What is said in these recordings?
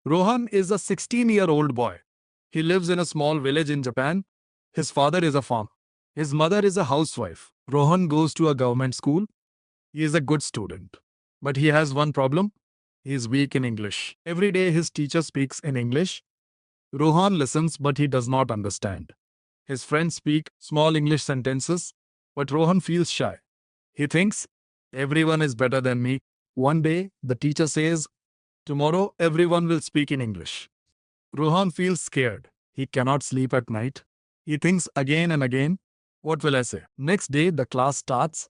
Rohan is a 16-year-old boy. He lives in a small village in Japan. His father is a farmer. His mother is a housewife. Rohan goes to a government school. He is a good student. But he has one problem. He is weak in English. Every day his teacher speaks in English. Rohan listens, but he does not understand. His friends speak small English sentences, but Rohan feels shy. He thinks, everyone is better than me. One day, the teacher says, tomorrow everyone will speak in English. Rohan feels scared. He cannot sleep at night. He thinks again and again, what will I say? Next day, the class starts.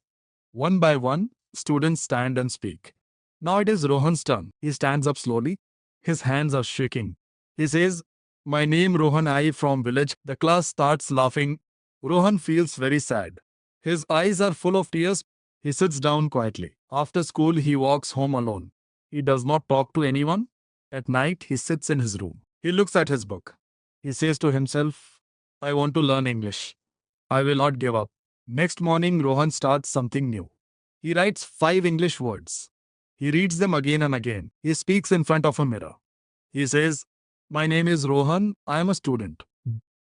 One by one, students stand and speak. Now it is Rohan's turn. He stands up slowly. His hands are shaking. He says, my name Rohan, I from village. The class starts laughing. Rohan feels very sad. His eyes are full of tears. He sits down quietly. After school, he walks home alone. He does not talk to anyone. At night, he sits in his room. He looks at his book. He says to himself, I want to learn English. I will not give up. Next morning, Rohan starts something new. He writes 5 English words. He reads them again and again. He speaks in front of a mirror. He says, my name is Rohan. I am a student.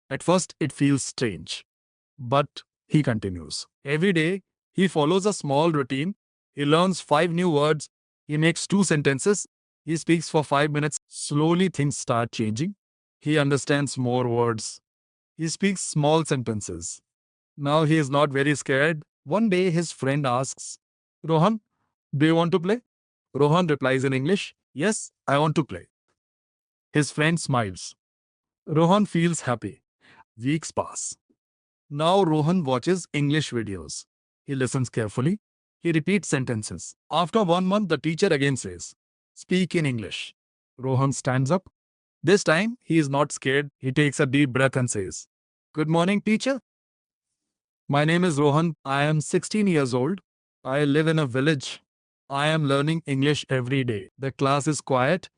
At first, it feels strange. But he continues. Every day, he follows a small routine. He learns 5 new words. He makes 2 sentences. He speaks for 5 minutes. Slowly, things start changing. He understands more words. He speaks small sentences. Now he is not very scared. One day, his friend asks, Rohan, do you want to play? Rohan replies in English, yes, I want to play. His friend smiles. Rohan feels happy. Weeks pass. Now Rohan watches English videos. He listens carefully. He repeats sentences. After 1 month, the teacher again says, speak in English. Rohan stands up. This time, he is not scared. He takes a deep breath and says, good morning, teacher. My name is Rohan. I am 16 years old. I live in a village. I am learning English every day. The class is quiet.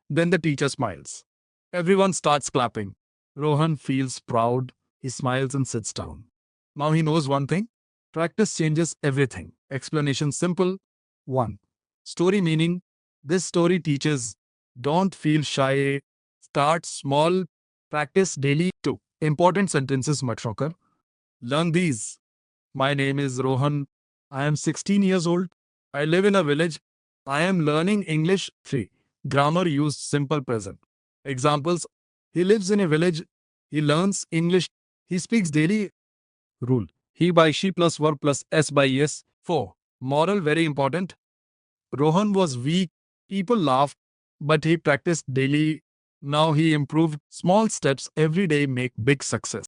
Then the teacher smiles. Everyone starts clapping. Rohan feels proud. He smiles and sits down. Now he knows one thing. Practice changes everything. Explanation simple. 1. Story meaning. This story teaches don't feel shy. Start small. Practice daily. 2. Important sentences mat shocker. Learn these. My name is Rohan. I am 16 years old. I live in a village. I am learning English. 3. Grammar used simple present. Examples. He lives in a village. He learns English. He speaks daily. Rule. He by she plus verb plus s by yes. 4. Moral very important. Rohan was weak. People laughed. But he practiced daily. Now he improved. Small steps every day make big success.